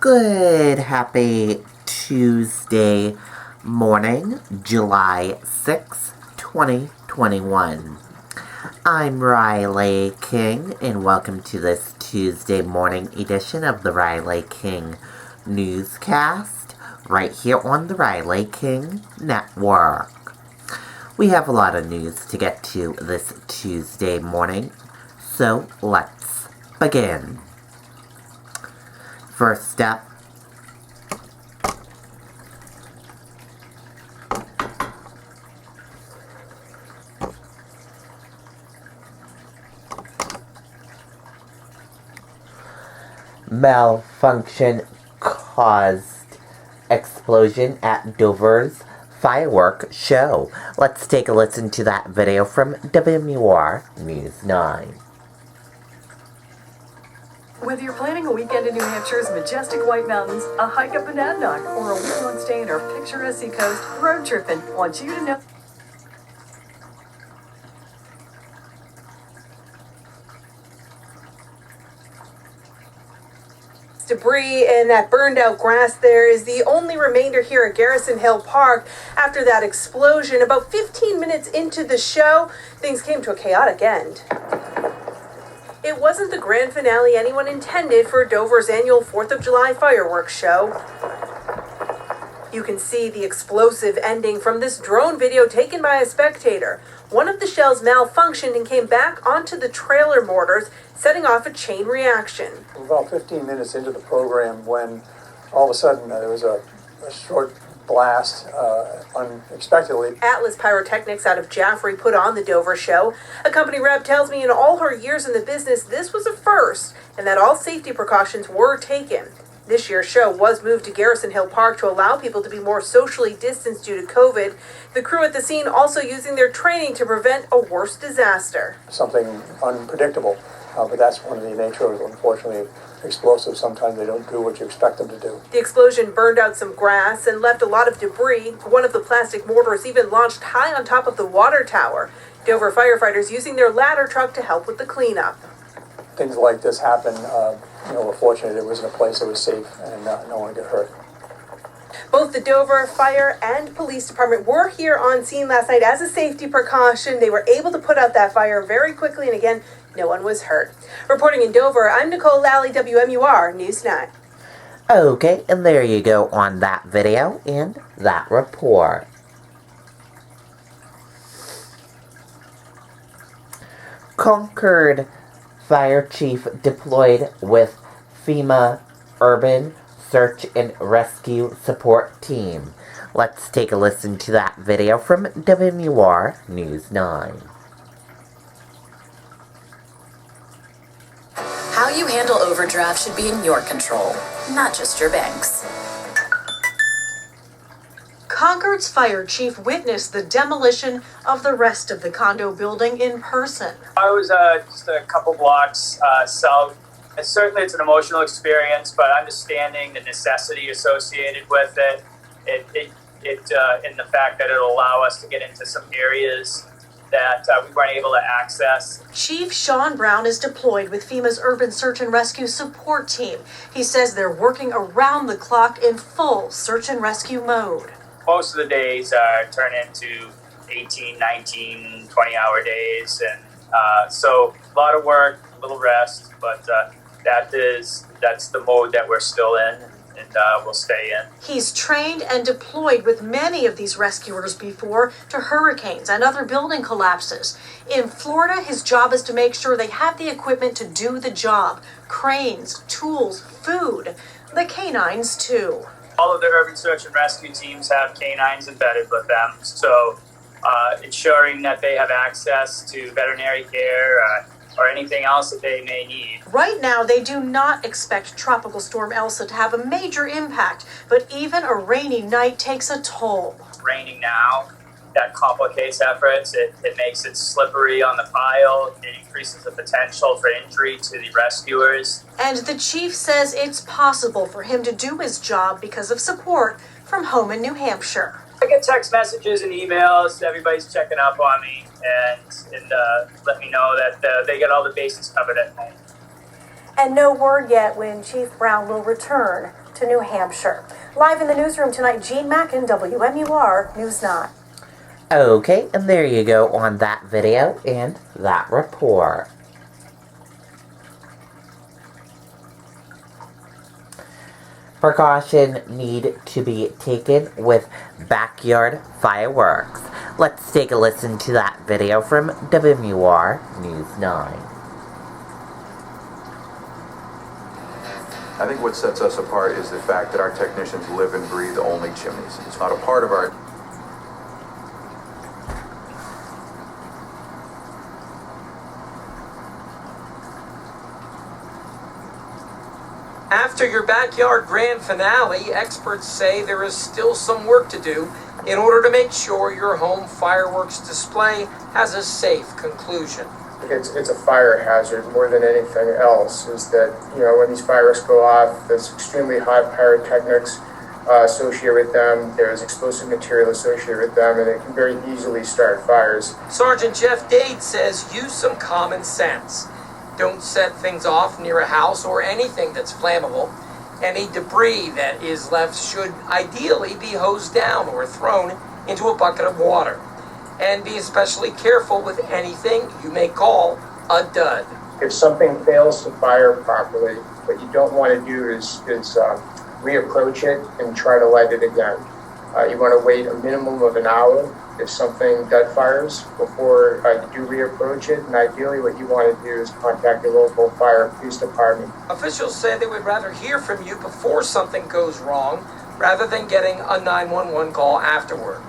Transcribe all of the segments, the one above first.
Good, happy Tuesday morning, July 6th, 2021. I'm Riley King, and welcome to this Tuesday morning edition of the Riley King Newscast, right here on the Riley King Network. We have a lot of news to get to this Tuesday morning, so let's begin. First up, malfunction caused explosion at Dover's firework show. Let's take a listen to that video from WMUR News 9. Whether you're planning a weekend in New Hampshire's majestic White Mountains, a hike up Monadnock, or a week-long stay in our picturesque seacoast, Road Trippin' wants you to know. Debris and that burned out grass there is the only remainder here at Garrison Hill Park after that explosion. About 15 minutes into the show, things came to a chaotic end. It wasn't the grand finale anyone intended for Dover's annual 4th of July fireworks show. You can see the explosive ending from this drone video taken by a spectator. One of the shells malfunctioned and came back onto the trailer mortars, setting off a chain reaction. About 15 minutes into the program when all of a sudden there was a short blast unexpectedly. Atlas Pyrotechnics out of Jaffrey put on the Dover show. A company rep tells me in all her years in the business, this was a first and that all safety precautions were taken. This year's show was moved to Garrison Hill Park to allow people to be more socially distanced due to COVID. The crew at the scene also using their training to prevent a worse disaster. Something unpredictable, but that's one of the nature of, unfortunately, explosives. Sometimes they don't do what you expect them to do. The explosion burned out some grass and left a lot of debris. One of the plastic mortars even launched high on top of the water tower. Dover firefighters using their ladder truck to help with the cleanup. Things like this happen. We're fortunate it was in a place that was safe and no one got hurt. Both the Dover Fire and Police Department were here on scene last night as a safety precaution. They were able to put out that fire very quickly, and again, no one was hurt. Reporting in Dover, I'm Nicole Lally, WMUR News 9. Okay, and there you go on that video and that report. Concord Fire Chief deployed with FEMA Urban Search and Rescue Support Team. Let's take a listen to that video from WMUR News 9. How you handle overdraft should be in your control, not just your bank's. Concord's fire chief witnessed the demolition of the rest of the condo building in person. I was just a couple blocks south. And certainly it's an emotional experience, but understanding the necessity associated with it, in the fact that it'll allow us to get into some areas that we weren't able to access. Chief Sean Brown is deployed with FEMA's Urban Search and Rescue Support Team. He says they're working around the clock in full search and rescue mode. Most of the days turn into 18, 19, 20-hour days. And so a lot of work, a little rest, but that's the mode that we're still in and we'll stay in. He's trained and deployed with many of these rescuers before to hurricanes and other building collapses. In Florida, his job is to make sure they have the equipment to do the job. Cranes, tools, food. The canines, too. All of the urban search and rescue teams have canines embedded with them, so ensuring that they have access to veterinary care or anything else that they may need. Right now, they do not expect Tropical Storm Elsa to have a major impact, but even a rainy night takes a toll. It's raining now. That complicates efforts. It makes it slippery on the pile. It increases the potential for injury to the rescuers. And the chief says it's possible for him to do his job because of support from home in New Hampshire. I get text messages and emails. Everybody's checking up on me and let me know that they get all the bases covered at home. And no word yet when Chief Brown will return to New Hampshire. Live in the newsroom tonight, Jean Mackin, WMUR News 9. Okay, and there you go on that video and that report. Precaution need to be taken with backyard fireworks. Let's take a listen to that video from WMUR News 9. I think what sets us apart is the fact that our technicians live and breathe only chimneys. It's not a part of our... After your backyard grand finale, experts say there is still some work to do in order to make sure your home fireworks display has a safe conclusion. It's a fire hazard more than anything else, is that, when these fireworks go off, there's extremely high pyrotechnics associated with them, there's explosive material associated with them, and it can very easily start fires. Sergeant Jeff Dade says use some common sense. Don't set things off near a house or anything that's flammable. Any debris that is left should ideally be hosed down or thrown into a bucket of water. And be especially careful with anything you may call a dud. If something fails to fire properly, what you don't want to do is reapproach it and try to light it again. You want to wait a minimum of an hour if something dud fires before you do reapproach it, and ideally what you want to do is contact your local fire police department. Officials say they would rather hear from you before something goes wrong rather than getting a 911 call afterward.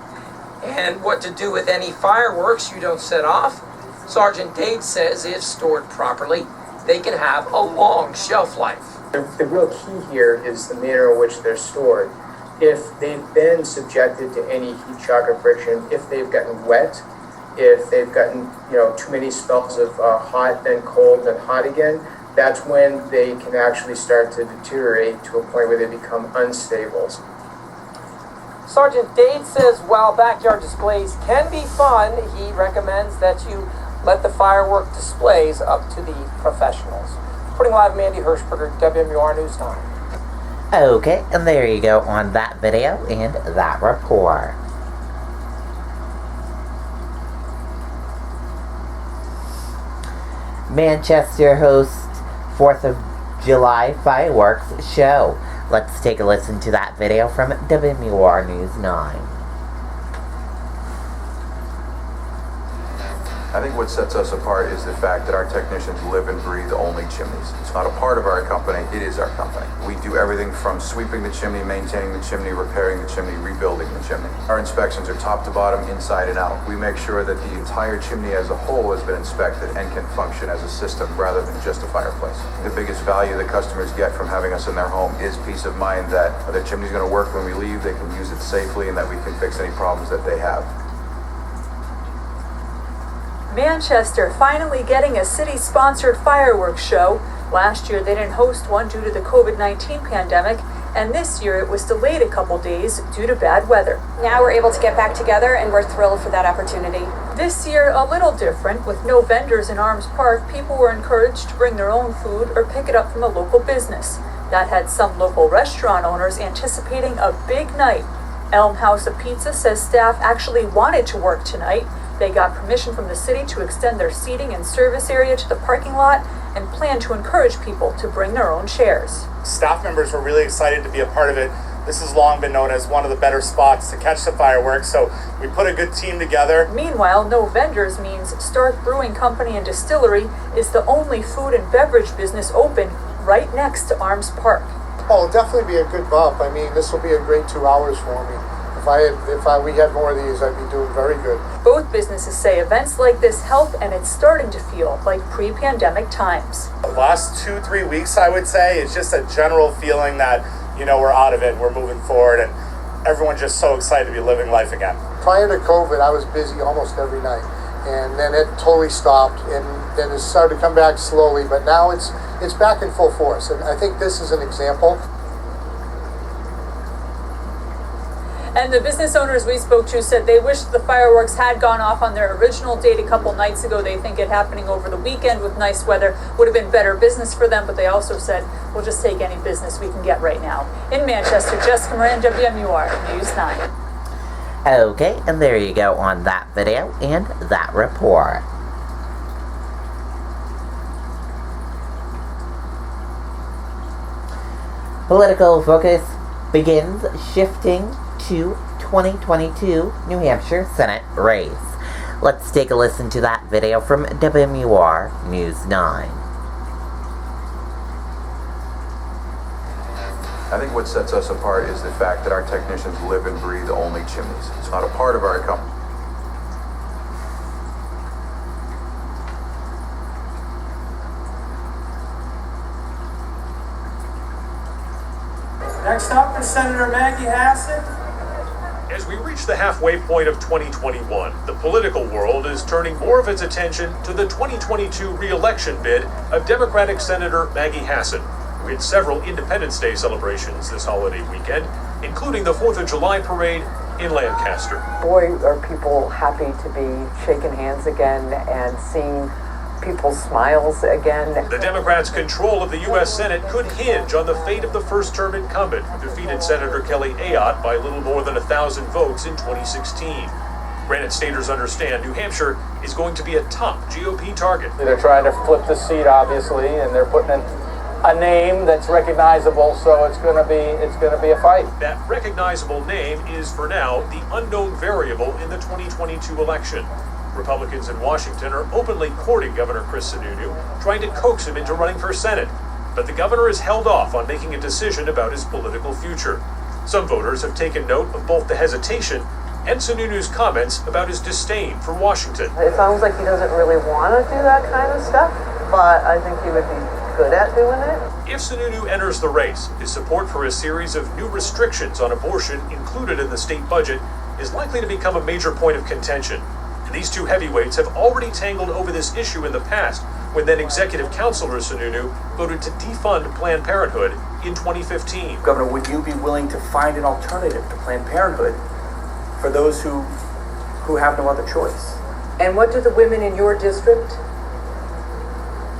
And what to do with any fireworks you don't set off? Sergeant Dade says if stored properly, they can have a long shelf life. The real key here is the manner in which they're stored. If they've been subjected to any heat shock or friction, if they've gotten wet, if they've gotten too many spells of hot, then cold, then hot again, that's when they can actually start to deteriorate to a point where they become unstable. Sergeant Dade says while backyard displays can be fun, he recommends that you let the firework displays up to the professionals. Reporting live, Mandy Hirschberger, WMUR News 9. Okay, and there you go on that video and that report. Manchester hosts 4th of July fireworks show. Let's take a listen to that video from WMUR News 9. I think what sets us apart is the fact that our technicians live and breathe only chimneys. It's not a part of our company, it is our company. We do everything from sweeping the chimney, maintaining the chimney, repairing the chimney, rebuilding the chimney. Our inspections are top to bottom, inside and out. We make sure that the entire chimney as a whole has been inspected and can function as a system rather than just a fireplace. The biggest value that customers get from having us in their home is peace of mind that the chimney's going to work when we leave, they can use it safely, and that we can fix any problems that they have. Manchester finally getting a city-sponsored fireworks show. Last year they didn't host one due to the COVID-19 pandemic, and this year it was delayed a couple days due to bad weather. Now we're able to get back together, and we're thrilled for that opportunity. This year a little different. With no vendors in Arms Park, people were encouraged to bring their own food or pick it up from a local business. That had some local restaurant owners anticipating a big night. Elm House of Pizza says staff actually wanted to work tonight. They got permission from the city to extend their seating and service area to the parking lot and plan to encourage people to bring their own chairs. Staff members were really excited to be a part of it. This has long been known as one of the better spots to catch the fireworks, so we put a good team together. Meanwhile, no vendors means Stark Brewing Company and Distillery is the only food and beverage business open right next to Arms Park. Oh, it'll definitely be a good bump. I mean, this will be a great 2 hours for me. If we had more of these, I'd be doing very good. Both businesses say events like this help, and it's starting to feel like pre-pandemic times. The last 2-3 weeks, I would say, is just a general feeling that, we're out of it and we're moving forward, and everyone's just so excited to be living life again. Prior to COVID, I was busy almost every night, and then it totally stopped, and then it started to come back slowly, but now it's back in full force, and I think this is an example. And the business owners we spoke to said they wish the fireworks had gone off on their original date a couple nights ago. They think it happening over the weekend with nice weather would have been better business for them, but they also said, we'll just take any business we can get right now. In Manchester, Jessica Moran, WMUR News 9. Okay, and there you go on that video and that report. Political focus begins shifting to 2022 New Hampshire Senate race. Let's take a listen to that video from WMUR News 9. I think what sets us apart is the fact that our technicians live and breathe only chimneys. It's not a part of our company. Next up is Senator Maggie Hassan. As we reach the halfway point of 2021, the political world is turning more of its attention to the 2022 re-election bid of Democratic Senator Maggie Hassan, who had several Independence Day celebrations this holiday weekend, including the 4th of July parade in Lancaster. Boy, are people happy to be shaking hands again and seeing people's smiles again. The Democrats' control of the U.S. Senate could hinge on the fate of the first-term incumbent, who defeated Senator Kelly Ayotte by a little more than 1,000 votes in 2016. Granite Staters understand New Hampshire is going to be a top GOP target. They're trying to flip the seat, obviously, and they're putting in a name that's recognizable, so it's going to be a fight. That recognizable name is, for now, the unknown variable in the 2022 election. Republicans in Washington are openly courting Governor Chris Sununu, trying to coax him into running for Senate. But the governor has held off on making a decision about his political future. Some voters have taken note of both the hesitation and Sununu's comments about his disdain for Washington. It sounds like he doesn't really want to do that kind of stuff, but I think he would be good at doing it. If Sununu enters the race, his support for a series of new restrictions on abortion included in the state budget is likely to become a major point of contention. And these two heavyweights have already tangled over this issue in the past, when then Executive Councilor Sununu voted to defund Planned Parenthood in 2015. Governor, would you be willing to find an alternative to Planned Parenthood for those who have no other choice? And what do the women in your district,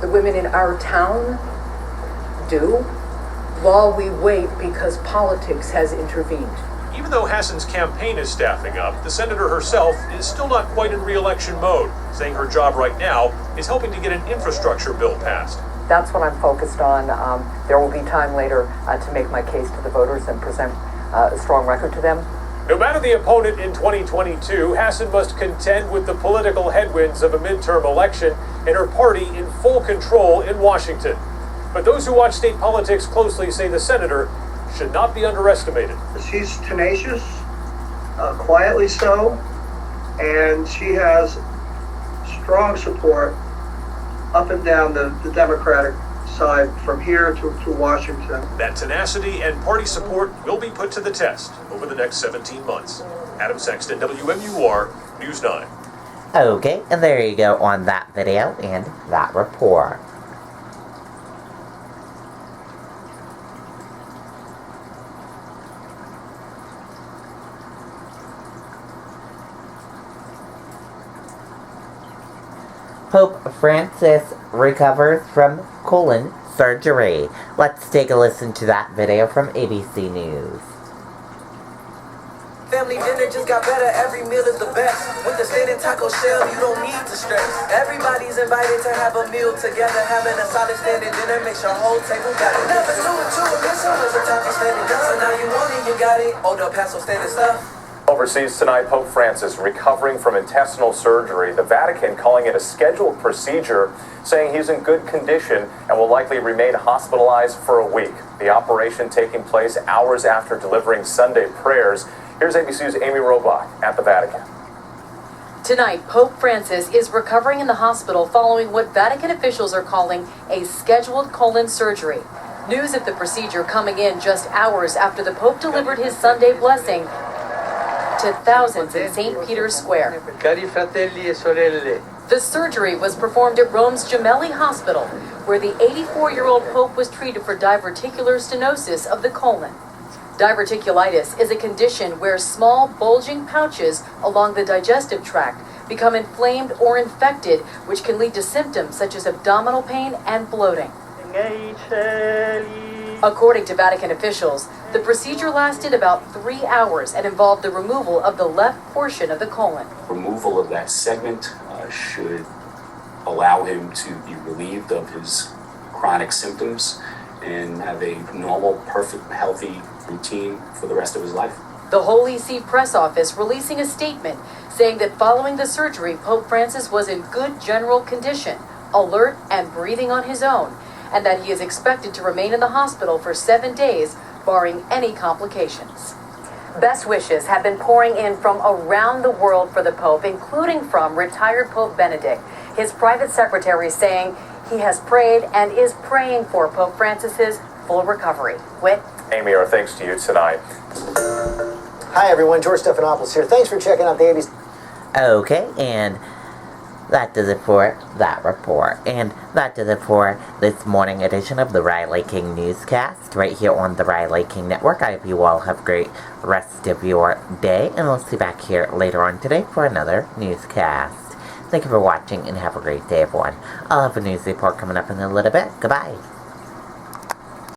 the women in our town, do while we wait because politics has intervened? Even though Hassan's campaign is staffing up, the senator herself is still not quite in re-election mode, saying her job right now is helping to get an infrastructure bill passed. That's what I'm focused on. There will be time later to make my case to the voters and present a strong record to them. No matter the opponent in 2022, Hassan must contend with the political headwinds of a midterm election and her party in full control in Washington. But those who watch state politics closely say the senator should not be underestimated. She's tenacious, quietly so, and she has strong support up and down the Democratic side from here to Washington. That tenacity and party support will be put to the test over the next 17 months. Adam Sexton, WMUR News 9. Okay, and there you go on that video and that report. Pope Francis recovers from colon surgery. Let's take a listen to that video from ABC News. Family dinner just got better, every meal is the best. With the standing taco shell, you don't need to stress. Everybody's invited to have a meal together. Having a solid standing dinner makes your whole table better. Never do it to a miss, always a taco standing done. So now you want it, you got it. Old El Paso standing stuff. Overseas tonight, Pope Francis recovering from intestinal surgery. The Vatican calling it a scheduled procedure, saying he's in good condition and will likely remain hospitalized for a week. The operation taking place hours after delivering Sunday prayers. Here's ABC's Amy Robach at the Vatican. Tonight, Pope Francis is recovering in the hospital following what Vatican officials are calling a scheduled colon surgery. News of the procedure coming in just hours after the Pope delivered his Sunday blessing to thousands in St. Peter's Square. Cari fratelli e sorelle. The surgery was performed at Rome's Gemelli Hospital, where the 84-year-old Pope was treated for diverticular stenosis of the colon. Diverticulitis is a condition where small bulging pouches along the digestive tract become inflamed or infected, which can lead to symptoms such as abdominal pain and bloating. According to Vatican officials, the procedure lasted about 3 hours and involved the removal of the left portion of the colon. Removal of that segment should allow him to be relieved of his chronic symptoms and have a normal, perfect, healthy routine for the rest of his life. The Holy See press office releasing a statement saying that following the surgery, Pope Francis was in good general condition, alert and breathing on his own, and that he is expected to remain in the hospital for 7 days, barring any complications. Best wishes have been pouring in from around the world for the Pope, including from retired Pope Benedict. His private secretary saying he has prayed and is praying for Pope Francis's full recovery. Whit? Amy, our thanks to you tonight. Hi everyone, George Stephanopoulos here. Thanks for checking out the 80s. Okay, and that does it for that report. And that does it for this morning edition of the Riley King Newscast, right here on the Riley King Network. I hope you all have a great rest of your day, and we'll see you back here later on today for another newscast. Thank you for watching, and have a great day, everyone. I'll have a news report coming up in a little bit. Goodbye.